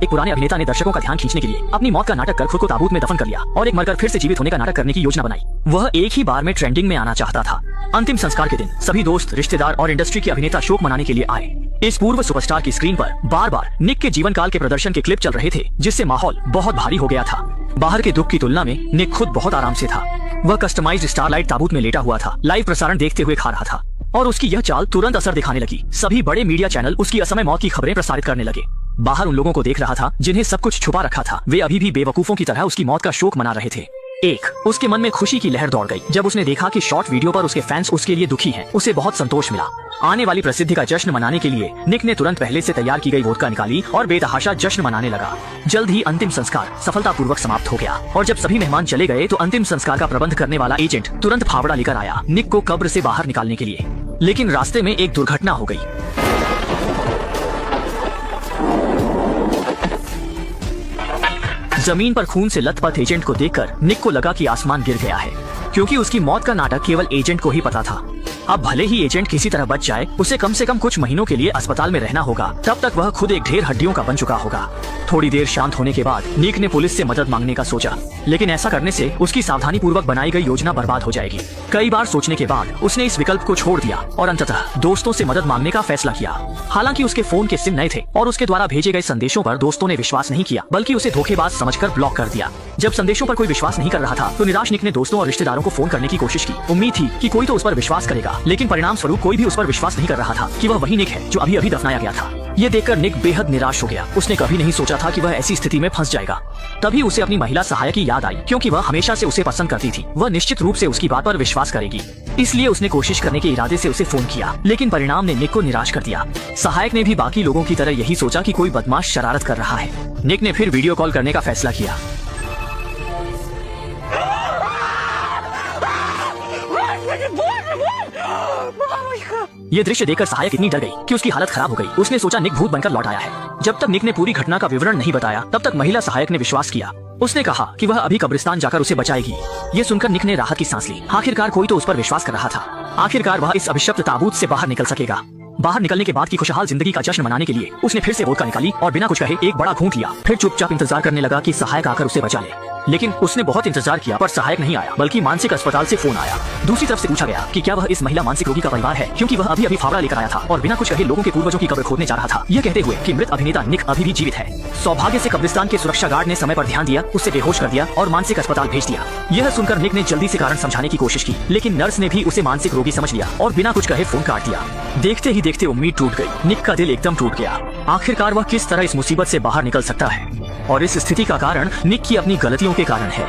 एक पुराने अभिनेता ने दर्शकों का ध्यान खींचने के लिए अपनी मौत का नाटक कर खुद को ताबूत में दफन कर लिया और एक मरकर फिर से जीवित होने का नाटक करने की योजना बनाई। वह एक ही बार में ट्रेंडिंग में आना चाहता था। अंतिम संस्कार के दिन सभी दोस्त, रिश्तेदार और इंडस्ट्री के अभिनेता शोक मनाने के लिए आए। इस पूर्व सुपरस्टार की स्क्रीन पर बार बार निक के जीवन काल के प्रदर्शन के क्लिप चल रहे थे, जिससे माहौल बहुत भारी हो गया था। बाहर के दुख की तुलना में निक खुद बहुत आराम से था। वह कस्टमाइज्ड स्टारलाइट ताबूत में लेटा हुआ था, लाइव प्रसारण देखते हुए खा रहा था और उसकी यह चाल तुरंत असर दिखाने लगी। सभी बड़े मीडिया चैनल उसकी असमय मौत की खबरें प्रसारित करने लगे। बाहर उन लोगों को देख रहा था जिन्हें सब कुछ छुपा रखा था। वे अभी भी बेवकूफों की तरह उसकी मौत का शोक मना रहे थे। उसके मन में खुशी की लहर दौड़ गई जब उसने देखा कि शॉर्ट वीडियो पर उसके फैंस उसके लिए दुखी हैं। उसे बहुत संतोष मिला। आने वाली प्रसिद्धि का जश्न मनाने के लिए निक ने तुरंत पहले से तैयार की गई वोदका निकाली और बेतहाशा जश्न मनाने लगा। जल्द ही अंतिम संस्कार सफलतापूर्वक समाप्त हो गया और जब सभी मेहमान चले गए तो अंतिम संस्कार का प्रबंध करने वाला एजेंट तुरंत फावड़ा लेकर आया निक को कब्र से बाहर निकालने के लिए। लेकिन रास्ते में एक दुर्घटना हो गई। जमीन पर खून से लथपथ एजेंट को देखकर निक को लगा कि आसमान गिर गया है, क्योंकि उसकी मौत का नाटक केवल एजेंट को ही पता था। अब भले ही एजेंट किसी तरह बच जाए, उसे कम से कम कुछ महीनों के लिए अस्पताल में रहना होगा। तब तक वह खुद एक ढेर हड्डियों का बन चुका होगा। थोड़ी देर शांत होने के बाद निक ने पुलिस से मदद मांगने का सोचा, लेकिन ऐसा करने से उसकी सावधानी पूर्वक बनाई गई योजना बर्बाद हो जाएगी। कई बार सोचने के बाद उसने इस विकल्प को छोड़ दिया और अंततः दोस्तों से मदद मांगने का फैसला किया। हालांकि उसके फोन के सिम नए थे और उसके द्वारा भेजे गए संदेशों पर दोस्तों ने विश्वास नहीं किया, बल्कि उसे धोखेबाज समझकर ब्लॉक कर दिया। जब संदेशों पर कोई विश्वास नहीं कर रहा था तो निराश निक ने दोस्तों और रिश्तेदारों को फोन करने की कोशिश की। उम्मीद थी कि कोई तो उस पर विश्वास करेगा, लेकिन परिणाम स्वरूप कोई भी उस पर विश्वास नहीं कर रहा था कि वह वही निक है जो अभी अभी दफनाया गया था। ये देखकर निक बेहद निराश हो गया। उसने कभी नहीं सोचा था कि वह ऐसी स्थिति में फंस जाएगा। तभी उसे अपनी महिला सहायक की याद आई, क्योंकि वह हमेशा से उसे पसंद करती थी। वह निश्चित रूप से उसकी बात पर विश्वास करेगी, इसलिए उसने कोशिश करने के इरादे से उसे फोन किया, लेकिन परिणाम ने निक को निराश कर दिया। सहायक ने भी बाकी लोगों की तरह यही सोचा कि कोई बदमाश शरारत कर रहा है। निक ने फिर वीडियो कॉल करने का फैसला किया। ये दृश्य देखकर सहायक इतनी डर गई कि उसकी हालत खराब हो गई। उसने सोचा निक भूत बनकर लौट आया है। जब तक निक ने पूरी घटना का विवरण नहीं बताया, तब तक महिला सहायक ने विश्वास किया। उसने कहा कि वह अभी कब्रिस्तान जाकर उसे बचाएगी। ये सुनकर निक ने राहत की सांस ली। आखिरकार कोई तो उस पर विश्वास कर रहा था। आखिरकार वह इस अभिशप्त ताबूत से बाहर निकल सकेगा। बाहर निकलने के बाद की खुशहाल जिंदगी का जश्न मनाने के लिए उसने फिर से वोदका निकाली और बिना कुछ कहे एक बड़ा घूंट लिया। फिर चुपचाप इंतजार करने लगा कि सहायक आकर उसे बचा ले। लेकिन उसने बहुत इंतजार किया, पर सहायक नहीं आया, बल्कि मानसिक अस्पताल से फोन आया। दूसरी तरफ से पूछा गया कि क्या वह इस महिला मानसिक रोगी का परिवार है, क्योंकि वह अभी अभी फावड़ा लेकर आया था और बिना कुछ कहे लोगों के पूर्वजों की कब्र खोदने जा रहा था, यह कहते हुए कि मृत अभिनेता निक अभी भी जीवित है। सौभाग्य से कब्रिस्तान के सुरक्षा गार्ड ने समय पर ध्यान दिया, उसे बेहोश कर दिया और मानसिक अस्पताल भेज दिया। यह सुनकर निक ने जल्दी से कारण समझाने की कोशिश की, लेकिन नर्स ने भी उसे मानसिक रोगी समझ लिया और बिना कुछ कहे फोन काट दिया। देखते ही देखते उम्मीद टूट गई। निक का दिल एकदम टूट गया। आखिरकार वह किस तरह इस मुसीबत से बाहर निकल सकता है, और इस स्थिति का कारण निक की अपनी गलतियों के कारण है।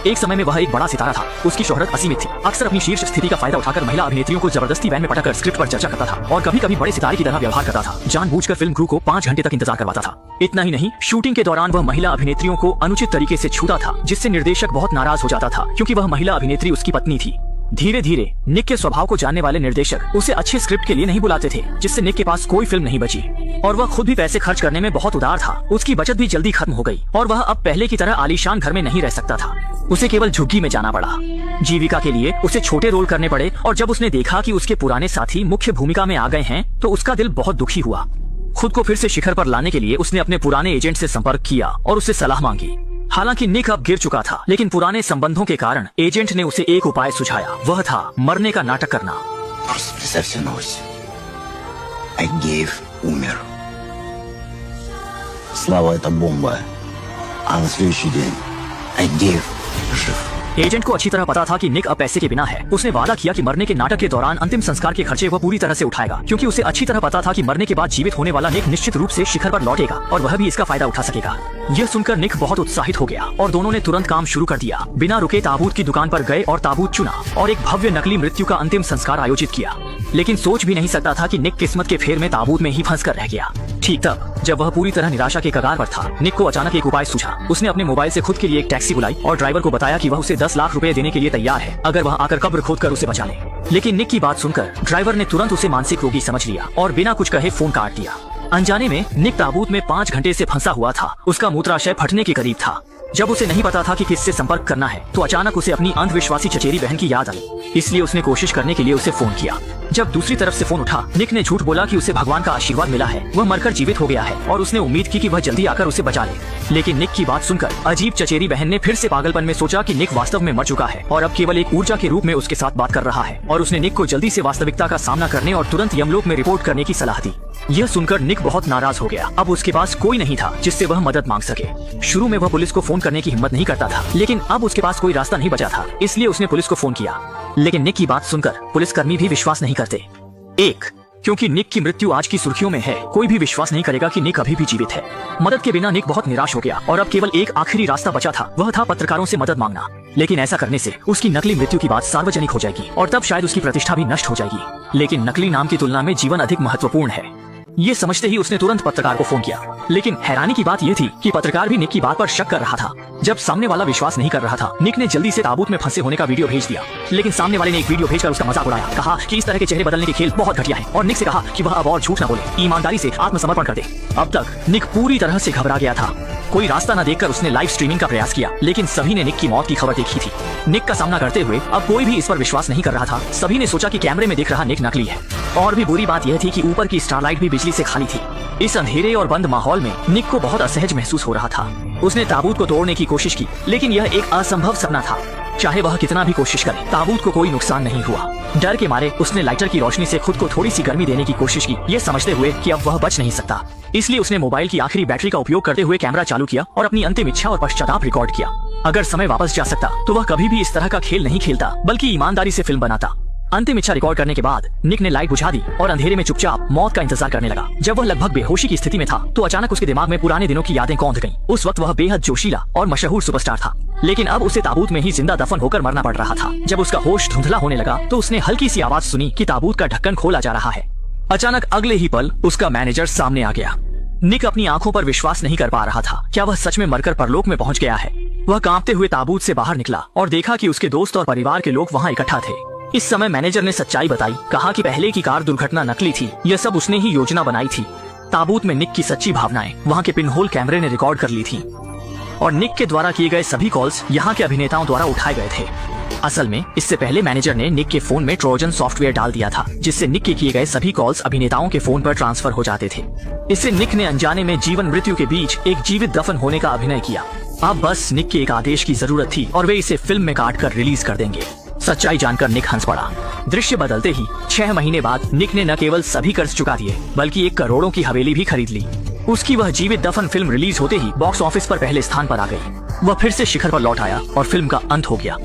एक समय में वह एक बड़ा सितारा था। उसकी शोहरत असीमित थी। अक्सर अपनी शीर्ष स्थिति का फायदा उठाकर महिला अभिनेत्रियों को जबरदस्ती वैन में पटाकर स्क्रिप्ट पर चर्चा करता था और कभी कभी बड़े सितारे की तरह व्यवहार करता था। जानबूझकर फिल्म क्रू को 5 घंटे तक इंतजार करवाता था। इतना ही नहीं, शूटिंग के दौरान वह महिला अभिनेत्रियों को अनुचित तरीके से छूता था, जिससे निर्देशक बहुत नाराज हो जाता था, क्योंकि वह महिला अभिनेत्री उसकी पत्नी थी। धीरे धीरे निक के स्वभाव को जानने वाले निर्देशक उसे अच्छे स्क्रिप्ट के लिए नहीं बुलाते थे, जिससे निक के पास कोई फिल्म नहीं बची और वह खुद भी पैसे खर्च करने में बहुत उदार था। उसकी बचत भी जल्दी खत्म हो गई और वह अब पहले की तरह आलीशान घर में नहीं रह सकता था। उसे केवल झुग्गी में जाना पड़ा। जीविका के लिए उसे छोटे रोल करने पड़े और जब उसने देखा कि उसके पुराने साथी मुख्य भूमिका में आ गए हैं तो उसका दिल बहुत दुखी हुआ। खुद को फिर से शिखर पर लाने के लिए उसने अपने पुराने एजेंट से संपर्क किया और उससे सलाह मांगी। हालांकि निक अब गिर चुका था, लेकिन पुराने संबंधों के कारण एजेंट ने उसे एक उपाय सुझाया। वह था मरने का नाटक करना। Слава это бомба, а на следующий день Агеев жив. एजेंट को अच्छी तरह पता था कि निक अब पैसे के बिना है। उसने वादा किया कि मरने के नाटक के दौरान अंतिम संस्कार के खर्चे वह पूरी तरह से उठाएगा, क्योंकि उसे अच्छी तरह पता था कि मरने के बाद जीवित होने वाला निक निश्चित रूप से शिखर पर लौटेगा और वह भी इसका फायदा उठा सकेगा। यह सुनकर निक बहुत उत्साहित हो गया और दोनों ने तुरंत काम शुरू कर दिया। बिना रुके ताबूत की दुकान पर गए और ताबूत चुना और एक भव्य नकली मृत्यु का अंतिम संस्कार आयोजित किया। लेकिन सोच भी नहीं सकता था कि निक किस्मत के फेर में ताबूत में ही फंस कर रह गया। ठीक तब जब वह पूरी तरह निराशा के कगार पर था, निक को अचानक एक उपाय सूझा। उसने अपने मोबाइल से खुद के लिए एक टैक्सी बुलाई और ड्राइवर को बताया कि वह उसे 10 लाख रुपए देने के लिए तैयार है, अगर वह आकर कब्र खोदकर उसे बचा ले। लेकिन निक की बात सुनकर ड्राइवर ने तुरंत उसे मानसिक रोगी समझ लिया और बिना कुछ कहे फोन काट दिया। अनजाने में निक ताबूत में 5 घंटे से फंसा हुआ था। उसका मूत्राशय फटने के करीब था। जब उसे नहीं पता था कि किससे संपर्क करना है, तो अचानक उसे अपनी अंधविश्वासी चचेरी बहन की याद आई। इसलिए उसने कोशिश करने के लिए उसे फोन किया। जब दूसरी तरफ से फोन उठा, निक ने झूठ बोला कि उसे भगवान का आशीर्वाद मिला है, वह मरकर जीवित हो गया है और उसने उम्मीद की कि वह जल्दी आकर उसे बचा ले। लेकिन निक की बात सुनकर अजीब चचेरी बहन ने फिर से पागलपन में सोचा कि निक वास्तव में मर चुका है और अब केवल एक ऊर्जा के रूप में उसके साथ बात कर रहा है, और उसने निक को जल्दी से वास्तविकता का सामना करने और तुरंत यमलोक में रिपोर्ट करने की सलाह दी। यह सुनकर निक बहुत नाराज हो गया। अब उसके पास कोई नहीं था जिससे वह मदद मांग सके। शुरू में वह पुलिस को फोन करने की हिम्मत नहीं करता था, लेकिन अब उसके पास कोई रास्ता नहीं बचा था, इसलिए उसने पुलिस को फोन किया। लेकिन निक की बात सुनकर पुलिसकर्मी भी विश्वास नहीं करते। एक, क्योंकि निक की मृत्यु आज की सुर्खियों में है, कोई भी विश्वास नहीं करेगा कि निक अभी भी जीवित है। मदद के बिना निक बहुत निराश हो गया और अब केवल एक आखिरी रास्ता बचा था, वह था पत्रकारों से मदद मांगना। लेकिन ऐसा करने से उसकी नकली मृत्यु की बात सार्वजनिक हो जाएगी और तब शायद उसकी प्रतिष्ठा भी नष्ट हो जाएगी। लेकिन नकली नाम की तुलना में जीवन अधिक महत्वपूर्ण है। ये समझते ही उसने तुरंत पत्रकार को फोन किया। लेकिन हैरानी की बात यह थी कि पत्रकार भी निक की बात पर शक कर रहा था। जब सामने वाला विश्वास नहीं कर रहा था, निक ने जल्दी से ताबूत में फंसे होने का वीडियो भेज दिया। लेकिन सामने वाले ने एक वीडियो भेजकर उसका मजाक उड़ाया, कहा कि इस तरह के चेहरे बदलने के खेल बहुत घटिया है, और निक से कहा कि वह अब और झूठ न बोले, ईमानदारी से आत्मसमर्पण कर दे। अब तक निक पूरी तरह से घबरा गया था। कोई रास्ता न देखकर उसने लाइव स्ट्रीमिंग का प्रयास किया, लेकिन सभी ने निक की मौत की खबर देखी थी। निक का सामना करते हुए अब कोई भी इस पर विश्वास नहीं कर रहा था। सभी ने सोचा कि कैमरे में दिख रहा निक नकली है। और भी बुरी बात यह थी कि ऊपर की स्टारलाइट भी बिजली से खाली थी। इस अंधेरे और बंद माहौल में निक को बहुत असहज महसूस हो रहा था। उसने ताबूत को तोड़ने की कोशिश की, लेकिन यह एक असंभव सपना था। चाहे वह कितना भी कोशिश करे, ताबूत को कोई नुकसान नहीं हुआ। डर के मारे उसने लाइटर की रोशनी से खुद को थोड़ी सी गर्मी देने की कोशिश की, ये समझते हुए कि अब वह बच नहीं सकता। इसलिए उसने मोबाइल की आखिरी बैटरी का उपयोग करते हुए कैमरा चालू किया और अपनी अंतिम इच्छा और पश्चाताप रिकॉर्ड किया। अगर समय वापस जा सकता तो वह कभी भी इस तरह का खेल नहीं खेलता, बल्कि ईमानदारी से फिल्म बनाता। अंतिम इच्छा रिकॉर्ड करने के बाद निक ने लाइट बुझा दी और अंधेरे में चुपचाप मौत का इंतजार करने लगा। जब वह लगभग बेहोशी की स्थिति में था तो अचानक उसके दिमाग में पुराने दिनों की यादें कौंध गईं। उस वक्त वह बेहद जोशीला और मशहूर सुपरस्टार था, लेकिन अब उसे ताबूत में ही जिंदा दफन होकर मरना पड़ रहा था। जब उसका होश धुंधला होने लगा तो उसने हल्की सी आवाज सुनी कि ताबूत का ढक्कन खोला जा रहा है। अचानक अगले ही पल उसका मैनेजर सामने आ गया। निक अपनी आंखों पर विश्वास नहीं कर पा रहा था। क्या वह सच में मरकर परलोक में पहुंच गया है? वह कांपते हुए ताबूत से बाहर निकला और देखा कि उसके दोस्त और परिवार के लोग वहां इकट्ठा थे। इस समय मैनेजर ने सच्चाई बताई, कहा कि पहले की कार दुर्घटना नकली थी, यह सब उसने ही योजना बनाई थी। ताबूत में निक की सच्ची भावनाएं वहां के पिनहोल कैमरे ने रिकॉर्ड कर ली थी और निक के द्वारा किए गए सभी कॉल्स यहाँ के अभिनेताओं द्वारा उठाए गए थे। असल में इससे पहले मैनेजर ने निक के फोन में ट्रोजन सॉफ्टवेयर डाल दिया था, जिससे निक के किए गए सभी कॉल्स अभिनेताओं के फोन पर ट्रांसफर हो जाते थे। इससे निक ने अनजाने में जीवन मृत्यु के बीच एक जीवित दफन होने का अभिनय किया। अब बस निक के एक आदेश की जरूरत थी और वे इसे फिल्म में काट कर रिलीज कर देंगे। सच्चाई जानकर निक हंस पड़ा। दृश्य बदलते ही 6 महीने बाद निक ने न केवल सभी कर्ज चुका दिए, बल्कि 1 करोड़ों की हवेली भी खरीद ली। उसकी वह जीवित दफन फिल्म रिलीज होते ही बॉक्स ऑफिस पर पहले स्थान पर आ गई। वह फिर से शिखर पर लौट आया और फिल्म का अंत हो गया।